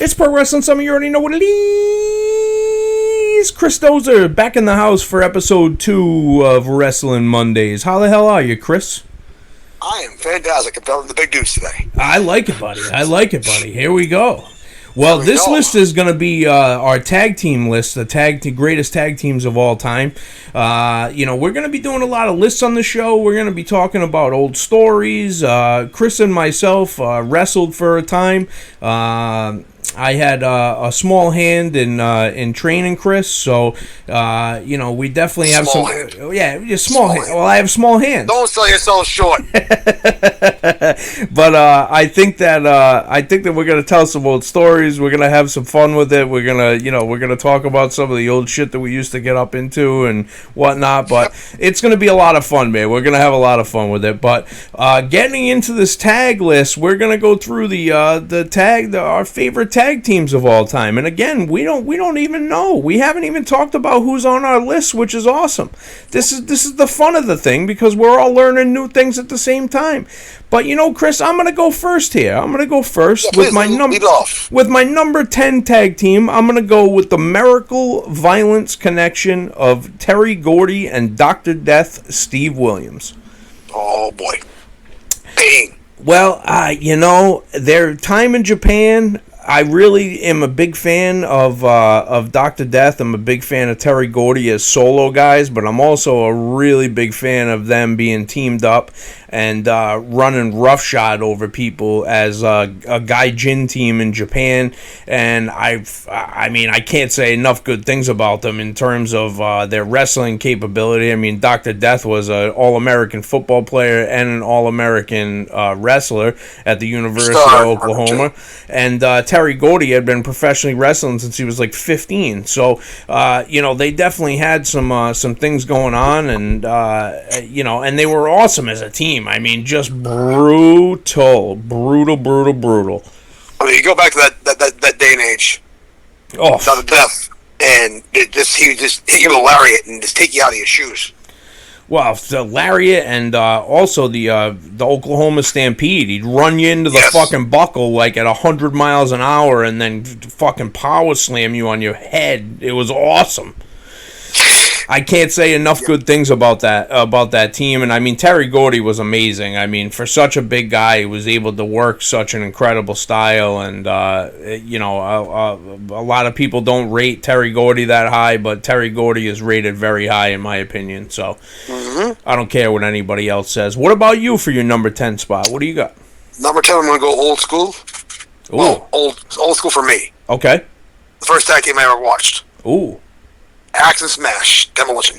It's Pro Wrestling Summit. You already know what it is. Chris Dozer back in the house for episode 2 of Wrestling Mondays. How the hell are you, Chris? I am fantastic. I'm feeling the big news today. I like it, buddy. Here we go. Well, this list is going to be our tag team list, the greatest tag teams of all time. We're going to be doing a lot of lists on the show. We're going to be talking about old stories. Chris and myself wrestled for a time. I had a small hand in training Chris, so we definitely have small hand. Hand. Yeah, small hand. Well, I have small hands. Don't sell yourself short. But I think that we're gonna tell some old stories. We're gonna have some fun with it. We're gonna talk about some of the old shit that we used to get up into and whatnot. But it's gonna be a lot of fun, man. We're gonna have a lot of fun with it. But getting into this tag list, we're gonna go through our favorite tag teams of all time. And again, we don't even know. We haven't even talked about who's on our list, which is awesome. This is the fun of the thing because we're all learning new things at the same time. But Chris, I'm gonna go first here. With my number 10 tag team. I'm gonna go with the Miracle Violence connection of Terry Gordy and Dr. Death Steve Williams. Oh boy. Bang. Well, their time in Japan, I really am a big fan of Dr. Death. I'm a big fan of Terry Gordy as solo guys, but I'm also a really big fan of them being teamed up and running roughshod over people as a gaijin team in Japan. And I can't say enough good things about them in terms of their wrestling capability. I mean, Dr. Death was an All-American football player and an All-American wrestler at the University of Oklahoma. And Terry Gordy had been professionally wrestling since he was like 15. So, they definitely had some things going on, and and they were awesome as a team. I mean, just brutal. I mean, you go back to that day and age. Oh, Dr. Death, and he would just hit you with a lariat and just take you out of your shoes. Well, the lariat and also the Oklahoma Stampede. He'd run you into the fucking buckle like at 100 miles an hour and then fucking power slam you on your head. It was awesome. I can't say enough good things about that team. And I mean, Terry Gordy was amazing. I mean, for such a big guy, he was able to work such an incredible style. And a lot of people don't rate Terry Gordy that high, but Terry Gordy is rated very high in my opinion. So I don't care what anybody else says. What about you for your number 10 spot? What do you got? Number 10, I'm going to go old school. Ooh. Well, old school for me. Okay. The first tag team I ever watched. Ooh. Axe and Smash, Demolition.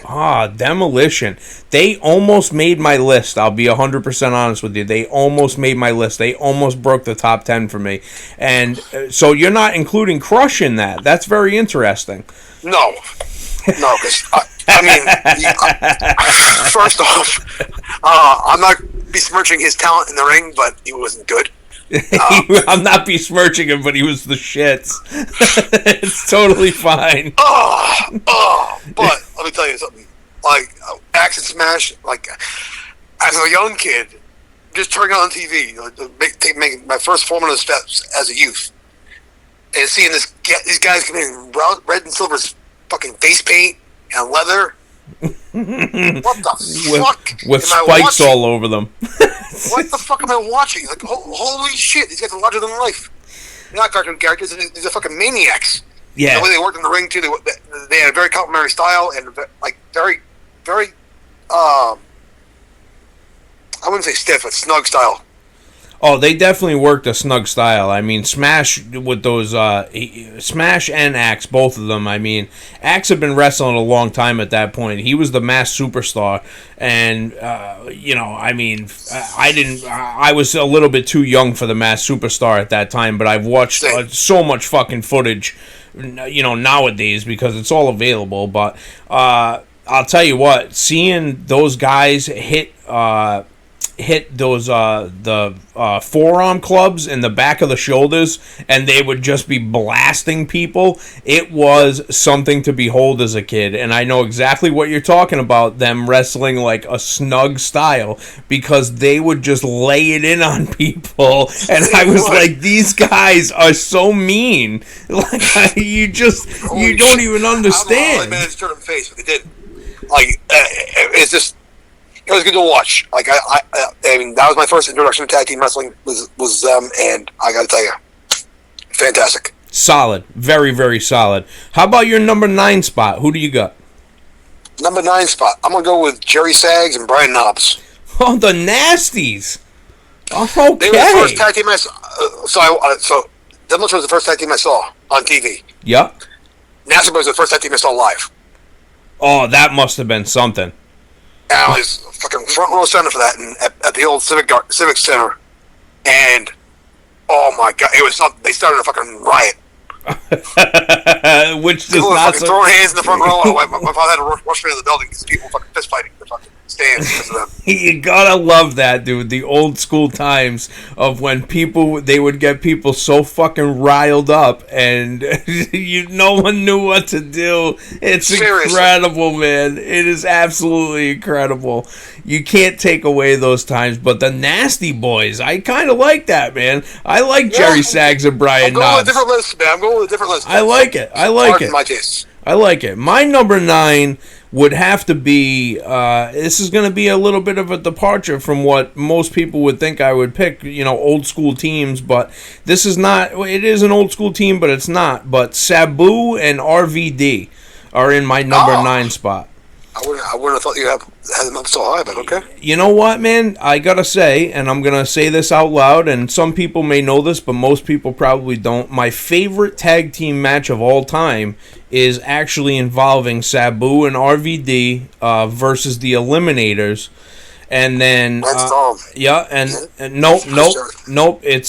Demolition. They almost made my list. I'll be 100% honest with you. They almost made my list. They almost broke the top 10 for me. And so you're not including Crush in that. That's very interesting. No, because, first off, I'm not besmirching his talent in the ring, but he wasn't good. I'm not besmirching him, but he was the shits. It's totally fine. But let me tell you something. Like, Axe and Smash, like, as a young kid, just turning on TV, making my first 4 minute steps as a youth, and seeing these guys come in red and silver fucking face paint and leather. What the fuck? With spikes all over them. What the fuck am I watching? Like, holy shit, these guys are larger than life. They're not cartoon characters, these are fucking maniacs. Yeah. The way they worked in the ring, too, they had a very complimentary style and, like, very, very, I wouldn't say stiff, but snug style. Oh, they definitely worked a snug style. I mean, Smash with those, Smash and Axe, both of them. I mean, Axe had been wrestling a long time at that point. He was the mass superstar, and I was a little bit too young for the mass superstar at that time. But I've watched so much fucking footage, nowadays because it's all available. But I'll tell you what, seeing those guys hit hit those the forearm clubs in the back of the shoulders, and they would just be blasting people. It was something to behold as a kid, and I know exactly what you're talking about. Them wrestling like a snug style, because they would just lay it in on people, and I was like, these guys are so mean. Like you don't even understand. I managed to turn them face, but they did. Like it's just. It was good to watch. Like I mean, that was my first introduction to tag team wrestling was them, and I got to tell you, fantastic. Solid, very very solid. How about your number 9 spot? Who do you got? Number 9 spot. I'm gonna go with Jerry Saggs and Brian Knobbs. Oh, the Nasties. Okay. They were the first tag team I saw. So them was the first tag team I saw on TV. Yep. Nasty Boys was the first tag team I saw live. Oh, that must have been something. And I was fucking front row center for that at the old Civic Center. And, oh my God, it was something. They started a fucking riot. Which people were fucking throwing hands in the front row. My father had to rush me to the building because people were fucking fist fighting the fucking stands because of them. You gotta love that, dude. The old school times of when they would get people so fucking riled up, and no one knew what to do. It's seriously incredible, man. It is absolutely incredible. You can't take away those times. But the Nasty Boys, I kind of like that, man. I like Jerry Saggs and Brian Knobbs. I'm going with a different list, man. I'm going with a different list. I like it. My taste. I like it. My number 9 would have to be, this is going to be a little bit of a departure from what most people would think I would pick, old school teams, but this is not, it is an old school team, but it's not. But Sabu and RVD are in my number 9 spot. I wouldn't have thought you had them up so high, but okay. You know what, man? I gotta say, and I'm gonna say this out loud, and some people may know this, but most people probably don't. My favorite tag team match of all time is actually involving Sabu and RVD versus the Eliminators. And then, nope. It's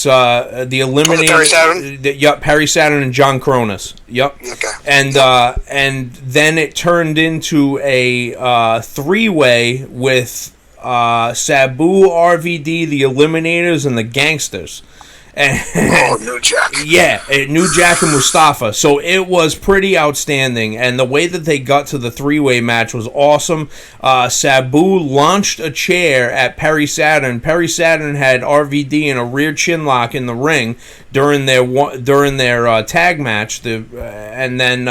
the Eliminators. Perry Saturn? Perry Saturn and John Cronus. Yep. Okay. And then it turned into a 3-way with Sabu, RVD, the Eliminators, and the Gangsters. New Jack. Yeah, New Jack and Mustafa. So it was pretty outstanding, and the way that they got to the 3-way match was awesome. Sabu launched a chair at Perry Saturn. Perry Saturn had RVD in a rear chin lock in the ring during their tag match, and then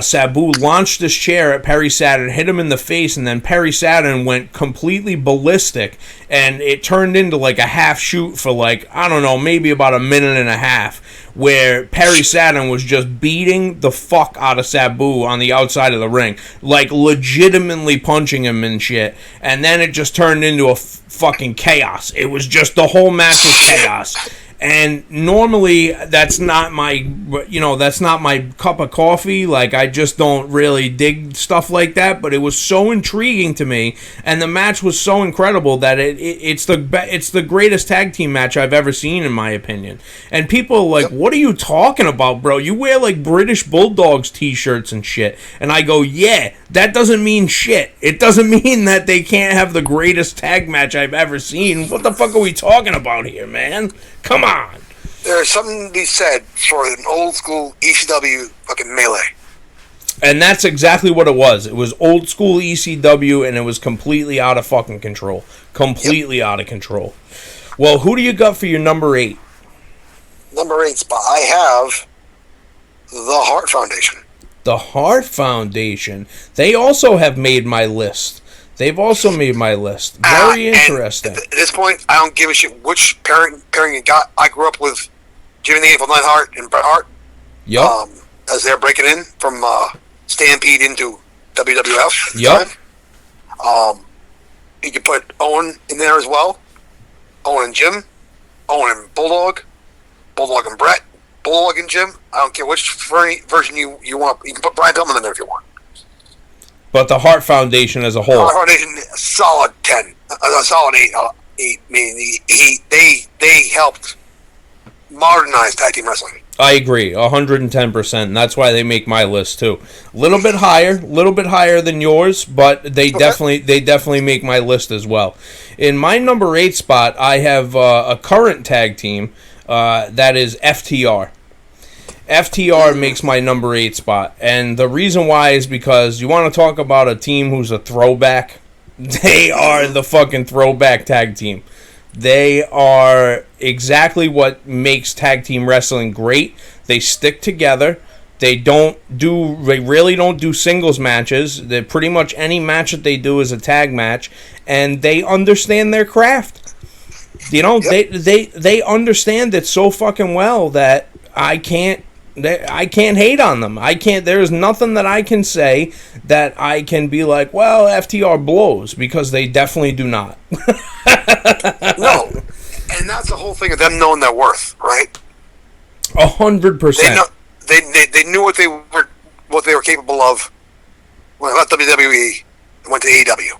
Sabu launched this chair at Perry Saturn, hit him in the face, and then Perry Saturn went completely ballistic, and it turned into like a half shoot for maybe about a minute and a half, where Perry Saturn was just beating the fuck out of Sabu on the outside of the ring, like legitimately punching him and shit, and then it just turned into a fucking chaos. It was just, the whole match was chaos. And normally that's not my cup of coffee. Like, I just don't really dig stuff like that. But it was so intriguing to me, and the match was so incredible that it's the greatest tag team match I've ever seen, in my opinion. And people are like, "What are you talking about, bro? You wear like British Bulldogs t-shirts and shit." And I go, "Yeah, that doesn't mean shit. It doesn't mean that they can't have the greatest tag match I've ever seen. What the fuck are we talking about here, man? Come on." There's something to be said for an old school ECW fucking melee. And that's exactly what it was. It was old school ECW, and it was completely out of fucking control. Completely out of control. Well, who do you got for your number 8? Number 8 spot. I have the Hart Foundation. The Hart Foundation. They also have made my list. They've also made my list. Very interesting. At this point, I don't give a shit which pairing you got. I grew up with Jimmy the Angel Knight Hart and Bret Hart. Yep. As they're breaking in from Stampede into WWF. Yep. You can put Owen in there as well. Owen and Jim. Owen and Bulldog. Bulldog and Bret. Bulldog and Jim. I don't care which version you want. You can put Brian Pillman in there if you want. But the Hart Foundation as a whole. Hart Foundation, solid 10. A solid 8. I mean, they helped modernize tag team wrestling. I agree, 110%. And that's why they make my list too. A little bit higher than yours, but they definitely make my list as well. In my number 8 spot, I have a current tag team that is FTR. FTR makes my number 8 spot, and the reason why is because you want to talk about a team who's a throwback. They are the fucking throwback tag team. They are exactly what makes tag team wrestling great. They stick together. They really don't do singles matches. They pretty much any match that they do is a tag match, and they understand their craft. You know, they understand it so fucking well that I can't hate on them. There's nothing that I can say that I can be like, well, FTR blows, because they definitely do not. No. And that's the whole thing of them knowing their worth, right? 100%. They knew what they were capable of when they left WWE and went to AEW.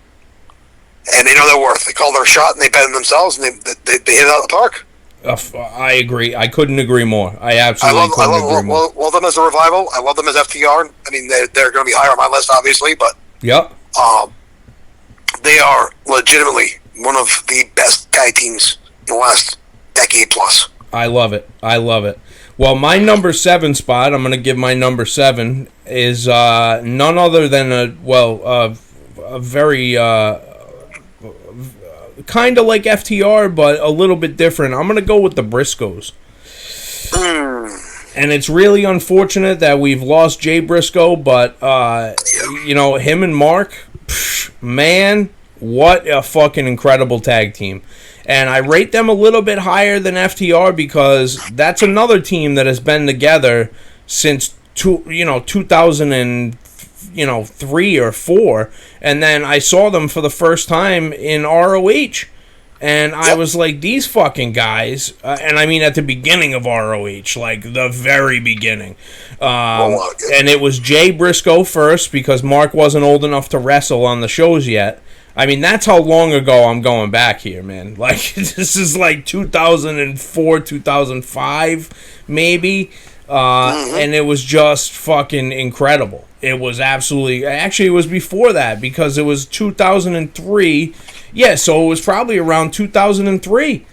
And they know their worth. They call their shot and they bet on themselves, and they hit it out of the park. I agree. I couldn't agree more. I absolutely couldn't agree more. Love them as a revival. I love them as FTR. I mean, they're going to be higher on my list, obviously, but yep. They are legitimately one of the best tag teams in the last decade plus. I love it. Well, my number 7 spot, I'm going to give my number 7, is none other than a very kind of like FTR, but a little bit different. I'm going to go with the Briscoes. And it's really unfortunate that we've lost Jay Briscoe, but, him and Mark, man, what a fucking incredible tag team. And I rate them a little bit higher than FTR because that's another team that has been together since 2003 or 4, and then I saw them for the first time in ROH, and I was like, these fucking guys, and I mean at the beginning of ROH, like the very beginning, and it was Jay Briscoe first because Mark wasn't old enough to wrestle on the shows yet. I mean, that's how long ago I'm going back here, man. Like, this is like 2004, 2005, maybe. And it was just fucking incredible. It was absolutely... Actually, it was before that, because it was 2003. Yeah, so it was probably around 2003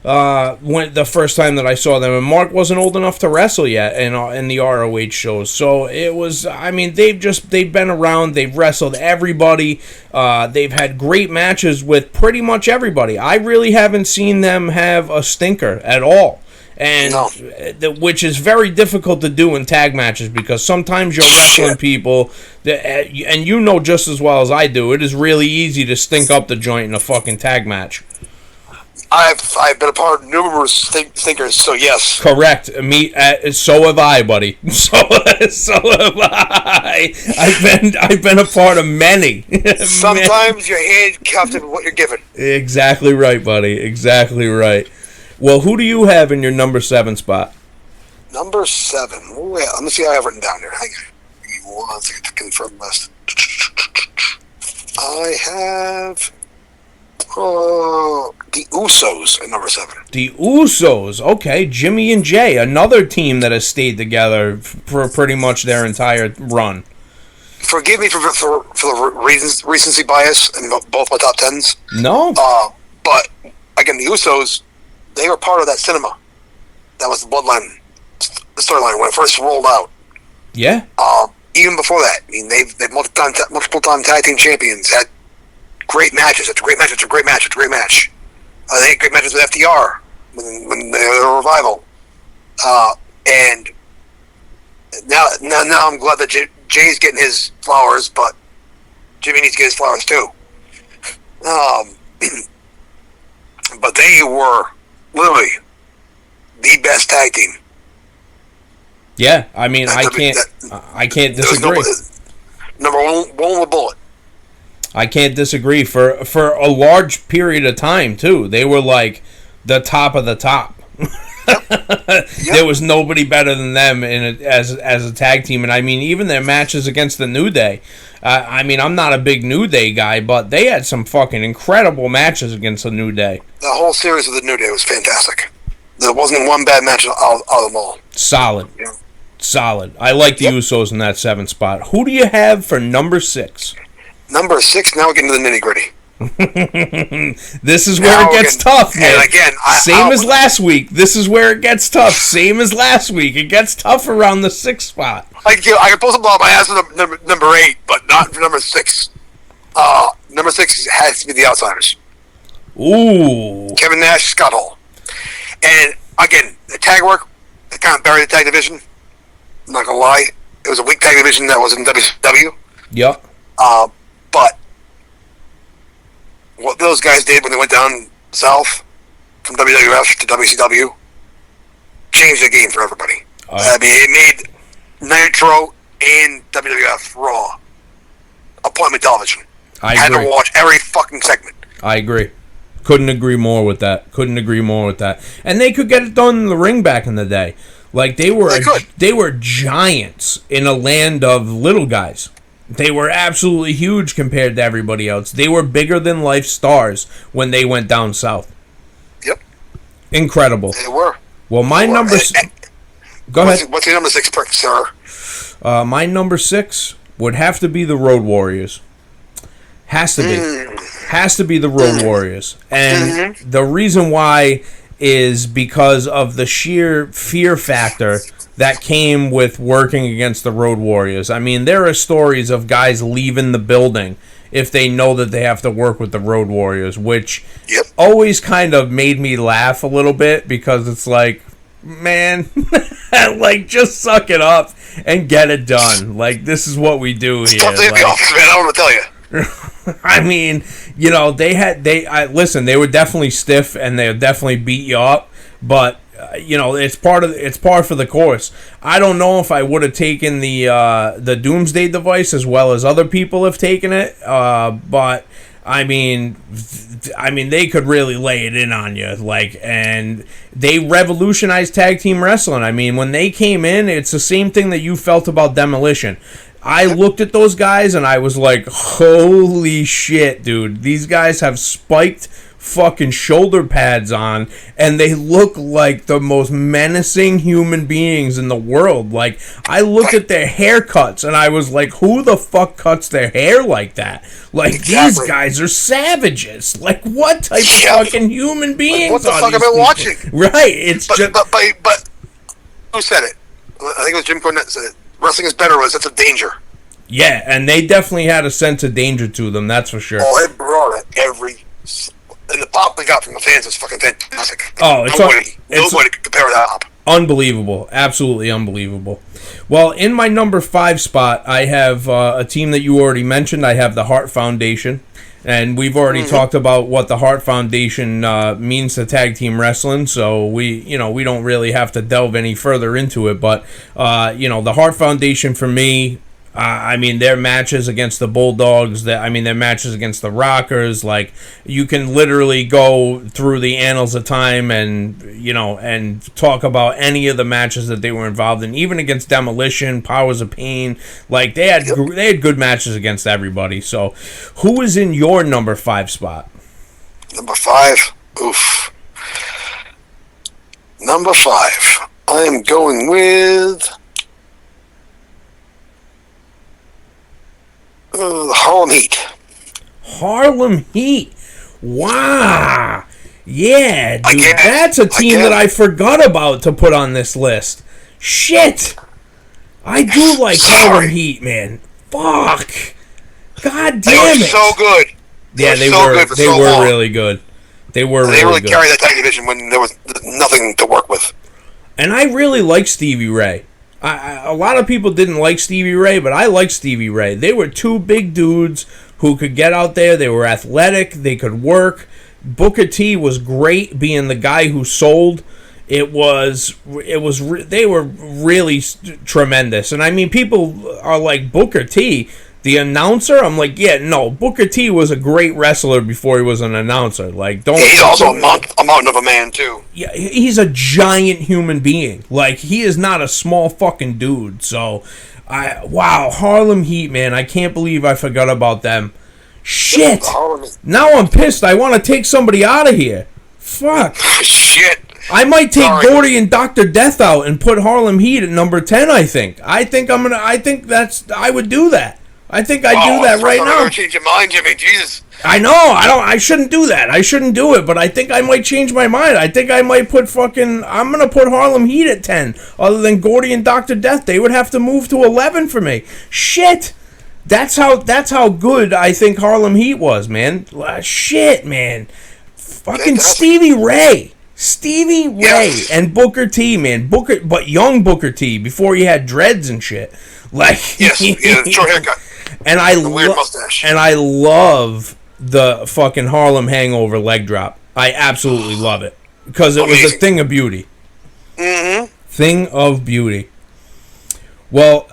when the first time that I saw them. And Mark wasn't old enough to wrestle yet in the ROH shows. So it was... I mean, they've been around. They've wrestled everybody. They've had great matches with pretty much everybody. I really haven't seen them have a stinker at all. And which is very difficult to do in tag matches, because sometimes you're wrestling people and you know just as well as I do, it is really easy to stink up the joint in a fucking tag match. I've been a part of numerous stinkers, so yes. Correct. So have I, buddy. So have I. I've been a part of many. Sometimes you're handcuffed in what you're given. Exactly right, buddy. Exactly right. Well, who do you have in your number 7 spot? Number 7. Oh, yeah. Let me see how I have written down here. Hang on. One second to confirm list. I have the Usos at number 7. The Usos. Okay. Jimmy and Jay, another team that has stayed together for pretty much their entire run. Forgive me for the recency bias in both my top 10s. No. But, again, the Usos... They were part of that cinema. That was the Bloodline, the storyline when it first rolled out. Yeah. Even before that, I mean, they've multiple time tag team champions, had great matches. It's a great match. It's a great match. It's a great match. They had great matches with FTR when they were a revival. And now I'm glad that Jay's getting his flowers, but Jimmy needs to get his flowers too. But they were literally the best tag team. Yeah, I mean, I can't disagree. Number one with a bullet. I can't disagree. For a large period of time too, they were like the top of the top. Yep. There was nobody better than them as a tag team, and I mean, even their matches against the New Day. I mean, I'm not a big New Day guy, but they had some fucking incredible matches against the New Day. The whole series of the New Day was fantastic. There wasn't one bad match out of them all. Solid. Yeah. Solid. I like the Usos in that 7th spot. Who do you have for number 6? Number 6, now we're getting to the nitty-gritty. This is where it gets tough, man. And again, same as last week. This is where it gets tough. Same as last week. It gets tough around the 6th spot. I can post a ball my ass for number 8, but not for number 6. Number 6 has to be the Outsiders. Ooh. Kevin Nash, Scott Hall. And again, the tag work, they kind of buried the tag division. I'm not going to lie. It was a weak tag division that was in WCW. Yep. But what those guys did when they went down south from WWF to WCW changed the game for everybody. I mean, it made Nitro and WWF Raw appointment television. I had agree. to watch every fucking segment. I agree. Couldn't agree more with that. And they could get it done in the ring back in the day. Like they were giants in a land of little guys. They were absolutely huge compared to everybody else. They were bigger than life stars when they went down south. Yep. Incredible. They were. Well, my number... Go ahead. What's your number 6 pick, sir? My number 6 would have to be the Road Warriors. Has to be. Has to be the Road Warriors. And the reason why is because of the sheer fear factor that came with working against the Road Warriors. I mean, there are stories of guys leaving the building if they know that they have to work with the Road Warriors, which always kind of made me laugh a little bit because it's like, man, like, just suck it up and get it done. Like, this is what we do here. Stop taking me off, man. I don't want to tell you. I mean, you know, listen, they were definitely stiff and they would definitely beat you up, but you know, it's par for the course. I don't know if I would have taken the Doomsday device as well as other people have taken it, but I mean, they could really lay it in on you, like, and they revolutionized tag team wrestling. I mean, when they came in, it's the same thing that you felt about Demolition. I looked at those guys and I was like, holy shit, dude. These guys have spiked fucking shoulder pads on and they look like the most menacing human beings in the world. Like, I looked at their haircuts and I was like, who the fuck cuts their hair like that? Like, these guys are savages. Like, what type of fucking human beings what the are fuck these have I been people? watching? Right. But who said it? I think it was Jim Cornette said it. Wrestling is better with a sense of danger. Yeah, and they definitely had a sense of danger to them, that's for sure. Oh, it brought it and the pop we got from the fans was fucking fantastic. Oh, nobody could compare that up. Unbelievable. Absolutely unbelievable. Well, in my number 5 spot, I have a team that you already mentioned. I have the Hart Foundation. And we've already talked about what the Hart Foundation means to tag team wrestling, so we don't really have to delve any further into it. But the Hart Foundation for me, I mean, their matches against the Bulldogs, their matches against the Rockers, like, you can literally go through the annals of time and talk about any of the matches that they were involved in, even against Demolition, Powers of Pain. Like, they had good matches against everybody. So, who is in your number 5 spot? Number 5? Oof. Number 5. I am going with the Harlem Heat. Harlem Heat. Wow. Yeah, dude. That's a team that I forgot about to put on this list. Shit. I do like Harlem Heat, man. Fuck. God damn it. They were so good. Yeah, they were really good. They really carried that tag division when there was nothing to work with. And I really like Stevie Ray. A lot of people didn't like Stevie Ray, but I like Stevie Ray. They were two big dudes who could get out there. They were athletic. They could work. Booker T was great, being the guy who sold. They were really tremendous. And I mean, people are like, Booker T, the announcer? I'm like, yeah, no. Booker T was a great wrestler before he was an announcer. Like, don't. He's also a mountain of a man too. Yeah, he's a giant human being. Like, he is not a small fucking dude. So, wow, Harlem Heat, man. I can't believe I forgot about them. Shit. Now I'm pissed. I want to take somebody out of here. Fuck. Shit. I might take Sorry. Gordy and Dr. Death out and put Harlem Heat at number 10, I think. I think I would do that. I think I'd do that right now. Change your mind, Jimmy. Jesus. I know. I shouldn't do that. I shouldn't do it, but I think I might change my mind. I think I might I'm going to put Harlem Heat at 10. Other than Gordy and Dr. Death, they would have to move to 11 for me. Shit. That's how good I think Harlem Heat was, man. Shit, man. Fucking Stevie Ray. Yes. And Booker T, man. But young Booker T, before he had dreads and shit. Like, yes, short haircut. And weird mustache. And I love the fucking Harlem Hangover leg drop. I absolutely love it. Because it was a thing of beauty. Mm-hmm. Thing of beauty. Well,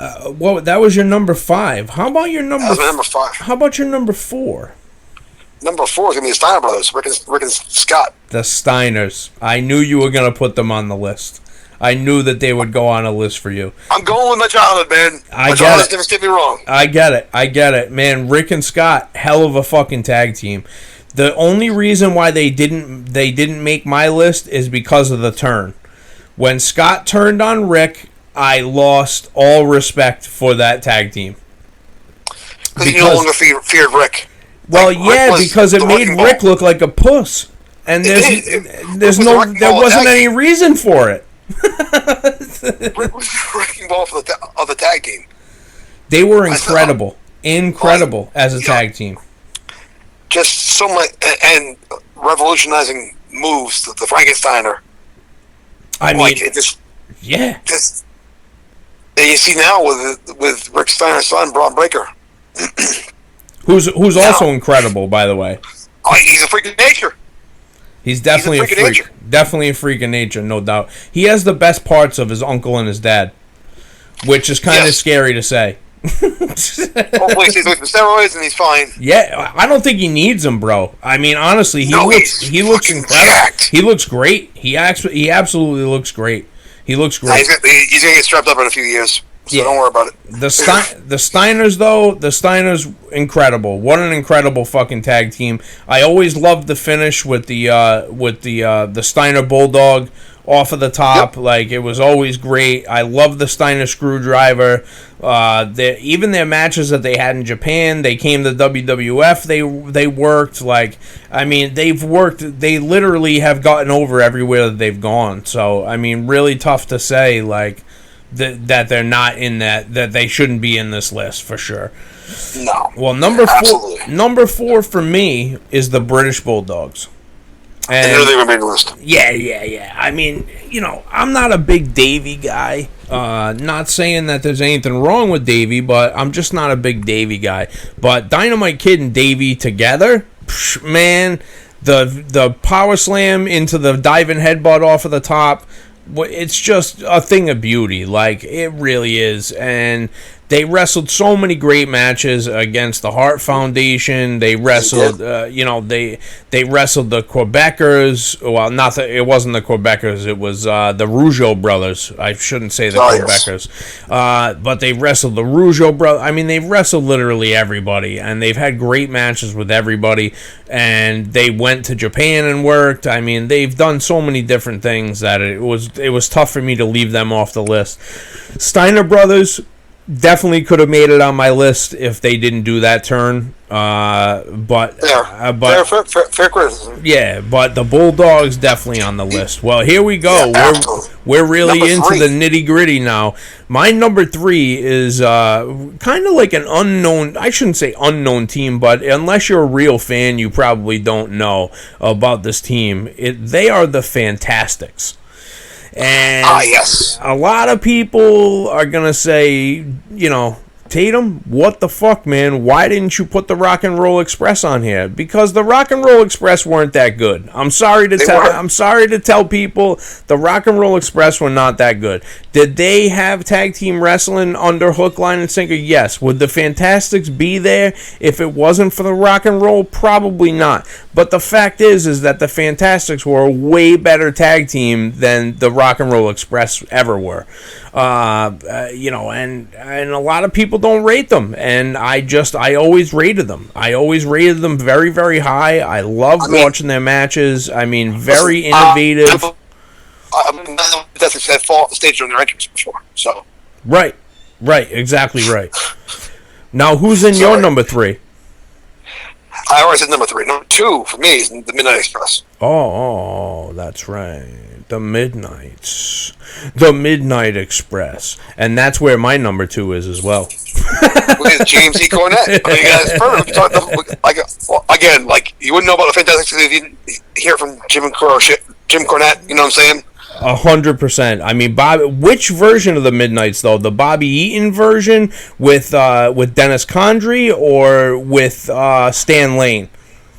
that was your number 5. How about your number? That was my number 5. How about your number 4? Number 4 is gonna be the Steiner brothers, Rick and Scott. The Steiners. I knew you were gonna put them on the list. I knew that they would go on a list for you. I'm going with my childhood, man. My childhood never steered me wrong. I get it, man. Rick and Scott, hell of a fucking tag team. The only reason why they didn't make my list is because of the turn. When Scott turned on Rick, I lost all respect for that tag team. Because you no longer feared Rick. Well, because it made Rick look like a puss, and there wasn't any reason for it. Rick was the wrecking ball of the tag team. They were incredible as a tag team. Just so much and revolutionizing moves, the Frankensteiner. I mean, it just. And you see now with Rick Steiner's son, Braun Breaker. Who's also incredible, by the way. Oh, he's a freak of nature. He's definitely a freak. Definitely a freak of nature, no doubt. He has the best parts of his uncle and his dad, which is kind of scary to say. Hopefully he stays away from steroids and he's fine. Yeah, I don't think he needs them, bro. I mean, honestly, he looks incredible. Jacked. He looks great. He absolutely looks great. He looks great. He's gonna get strapped up in a few years, so don't worry about it. The Steiners, though, incredible. What an incredible fucking tag team. I always loved the finish with the Steiner Bulldog off of the top. Yep. Like, it was always great. I love the Steiner Screwdriver. Even their matches that they had in Japan, they came to WWF, they worked. Like, I mean, they've worked. They literally have gotten over everywhere that they've gone. So, I mean, really tough to say, like, that they're not in that they shouldn't be in this list for sure. No. Well, number four for me is the British Bulldogs. And they remain the list. Yeah. I mean, I'm not a big Davey guy. Not saying that there's anything wrong with Davey, but I'm just not a big Davey guy. But Dynamite Kid and Davey together, man, the power slam into the diving headbutt off of the top, it's just a thing of beauty. Like, it really is. And they wrestled so many great matches against the Hart Foundation. They wrestled, they wrestled the Quebecers. Well, it wasn't the Quebecers. It was the Rougeau brothers. I shouldn't say the Quebecers. But they wrestled the Rougeau brothers. I mean, they've wrestled literally everybody, and they've had great matches with everybody. And they went to Japan and worked. I mean, they've done so many different things that it was tough for me to leave them off the list. Steiner brothers definitely could have made it on my list if they didn't do that turn. But fair criticism. Yeah, but the Bulldogs definitely on the list. Well, here we go. We're really into the nitty gritty now. My number 3 is kind of like an unknown. I shouldn't say unknown team, but unless you're a real fan, you probably don't know about this team. They are the Fantastics. And yes. A lot of people are going to say, Tatum, what the fuck, man? Why didn't you put the Rock and Roll Express on here? Because the Rock and Roll Express weren't that good. I'm sorry to tell people the Rock and Roll Express were not that good. Did they have tag team wrestling under hook, line, and sinker? Yes. Would the Fantastics be there if it wasn't for the Rock and Roll? Probably not. But the fact is that the Fantastics were a way better tag team than the Rock and Roll Express ever were. And a lot of people don't rate them, and I always rated them. I always rated them very, very high. I loved watching their matches. I mean, very innovative. That's had fall stage during their entrance before. So Right, exactly right. Now, who's in your number 3? I always said number 3. Number 2 for me is the Midnight Express. Oh, that's right. The Midnight Express, and that's where my number 2 is as well. With James E. Cornette. I mean, that's perfect. Again, like you wouldn't know about the Fantastic Six if you didn't hear from Jim Cornette. You know what I'm saying? 100%. I mean, which version of the Midnights though? The Bobby Eaton version with Dennis Condrey or with Stan Lane?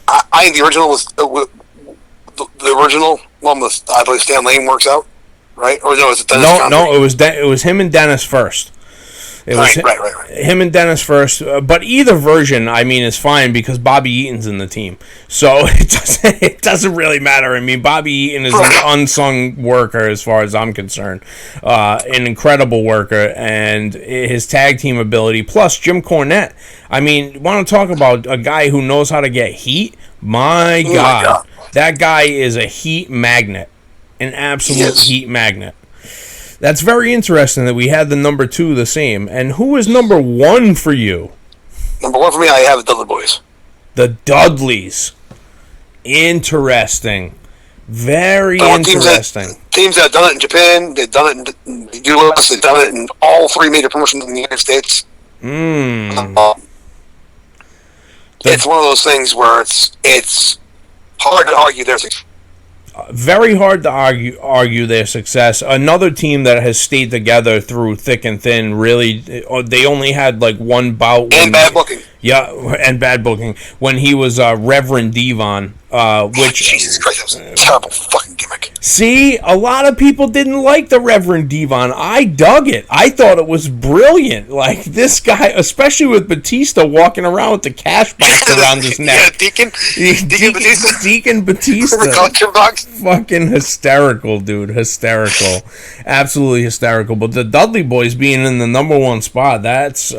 I think the original was the original one was, I believe, Stan Lane works out, right? Or no, Dennis Condrey? No, it was him and Dennis first. It was right. Him and Dennis first, but either version, I mean, is fine because Bobby Eaton's in the team, so it doesn't really matter. I mean, Bobby Eaton is an unsung worker as far as I'm concerned, an incredible worker, and his tag team ability. Plus, Jim Cornette. I mean, want to talk about a guy who knows how to get heat? My God, that guy is a heat magnet, an absolute heat magnet. That's very interesting that we had the number 2 the same. And who is number 1 for you? Number 1 for me, I have the Dudley Boys. The Dudleys. Interesting. Very interesting. Teams that have done it in Japan, they've done it in the U.S., they've done it in all 3 major promotions in the United States. It's one of those things where it's hard to argue their success. Very hard to argue their success. Another team that has stayed together through thick and thin. Really, they only had like one bout. And bad booking. Yeah, and bad booking. When he was Reverend Devon, which... Jesus Christ, that was a terrible fucking gimmick. See, a lot of people didn't like the Reverend Devon. I dug it. I thought it was brilliant. Like, this guy, especially with Batista walking around with the cash box around his neck. Yeah, Deacon Batista. Deacon Batista. The collection box. Fucking hysterical, dude. Hysterical. Absolutely hysterical. But the Dudley Boys being in the number 1 spot, that's...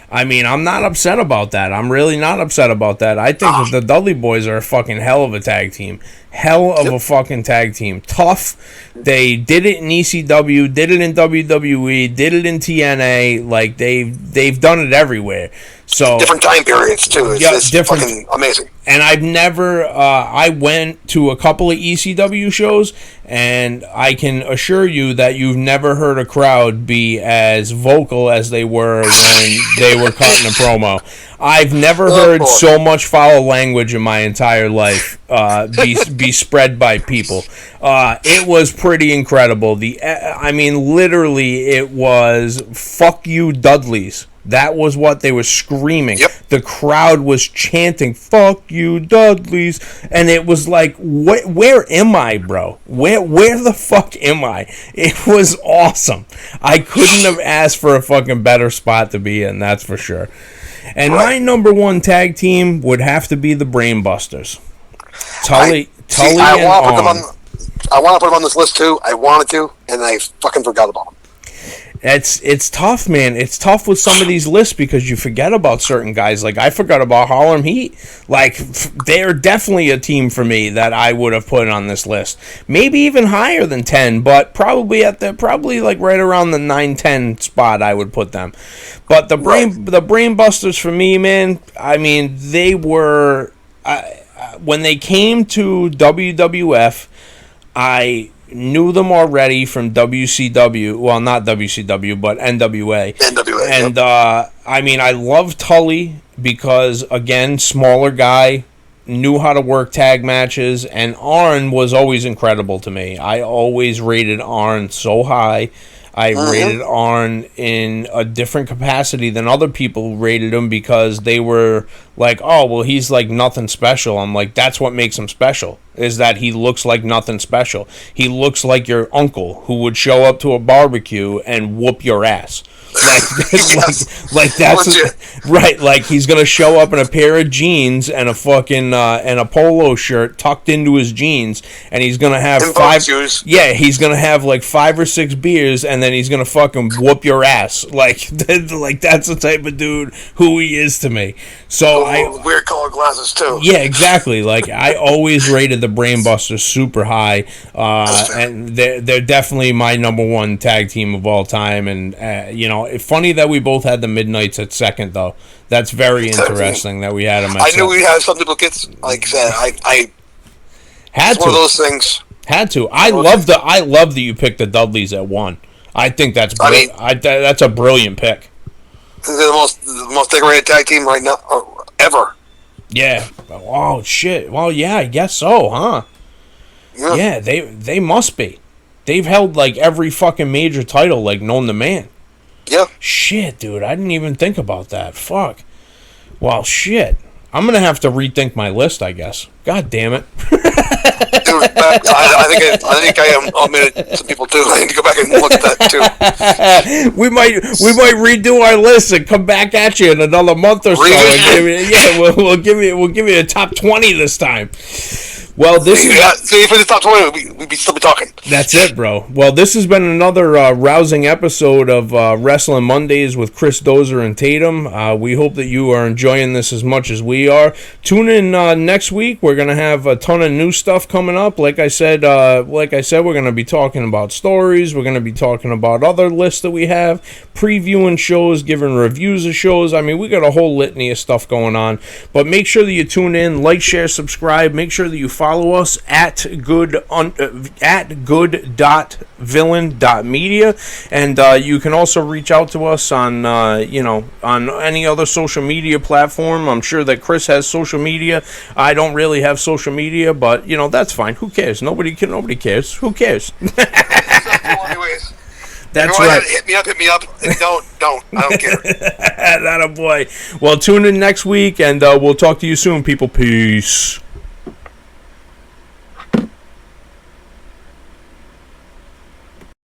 I mean, I'm not upset about that. I'm really not upset about that. I think that the Dudley Boys are a fucking hell of a tag team. Hell of a fucking tag team. Tough. They did it in ECW, did it in WWE, did it in TNA. Like, they've done it everywhere. So different time periods, too. It's different, fucking amazing. And I've never... I went to a couple of ECW shows, and I can assure you that you've never heard a crowd be as vocal as they were when they were cutting a promo. I've never heard so much foul language in my entire life be spread by people. It was pretty incredible. I mean, literally, it was "fuck you, Dudleys." That was what they were screaming. Yep. The crowd was chanting, "Fuck you, Dudleys," and it was like, where am I, bro? Where the fuck am I? It was awesome. I couldn't have asked for a fucking better spot to be in, that's for sure. And my number 1 tag team would have to be the Brainbusters. Tully and Arn. I want to put them on this list too. I wanted to, and I fucking forgot about them. It's tough, man. It's tough with some of these lists because you forget about certain guys. Like, I forgot about Harlem Heat. Like, they're definitely a team for me that I would have put on this list. Maybe even higher than 10, but probably like right around the 9-10 spot I would put them. But the Brainbusters for me, man, I mean, they were... when they came to WWF, I knew them already from WCW. Well, not WCW, but NWA. And, I mean, I love Tully because, again, smaller guy, knew how to work tag matches, and Arn was always incredible to me. I always rated Arn so high. I rated Arn in a different capacity than other people rated him because they were like, oh, well, he's like nothing special. I'm like, that's what makes him special, is that he looks like nothing special. He looks like your uncle who would show up to a barbecue and whoop your ass. Like that's right. Like he's gonna show up in a pair of jeans and a fucking and a polo shirt tucked into his jeans, and he's gonna have And five. shoes. Yeah, he's gonna have like 5 or 6 beers, and then he's gonna fucking whoop your ass. Like that's the type of dude who he is to me. So Weird colored glasses too. yeah, exactly. Like I always rated the Brainbusters super high, and they're definitely my number one tag team of all time. And it's funny that we both had the Midnights at second, though. That's very interesting that we had them at I second. knew we'd have some duplicates. Like I said, I had it's to. one of those things. Had to. I love that you picked the Dudleys at 1. I think that's that's a brilliant pick. They're the most decorated tag team right now, or ever. Yeah. Oh shit. Well, yeah, I guess so, huh? Yeah, they must be. They've held like every fucking major title like known to man. Yeah. Shit, dude, I didn't even think about that. Fuck. Well, shit. I'm gonna have to rethink my list, I guess. God damn it. Dude, I think I omitted some people too. I need to go back and look at that too. we might redo our list and come back at you in another month or so. And we'll give you a top 20 this time. Well, this is... See, if it's top 20, we'd still be talking. That's it, bro. Well, this has been another rousing episode of Wrestling Mondays with Chris Dozer and Tatum. We hope that you are enjoying this as much as we are. Tune in next week. We're going to have a ton of new stuff coming up. Like I said, we're going to be talking about stories. We're going to be talking about other lists that we have, previewing shows, giving reviews of shows. I mean, we got a whole litany of stuff going on. But make sure that you tune in, like, share, subscribe. Make sure that you follow us at good.villain.media, and you can also reach out to us on on any other social media platform. I'm sure that Chris has social media. I don't really have social media, but that's fine. Who cares? Nobody cares. Who cares? Anyways. That's right. Hit me up. If don't. I don't care. That a boy. Well, tune in next week, and we'll talk to you soon, people. Peace.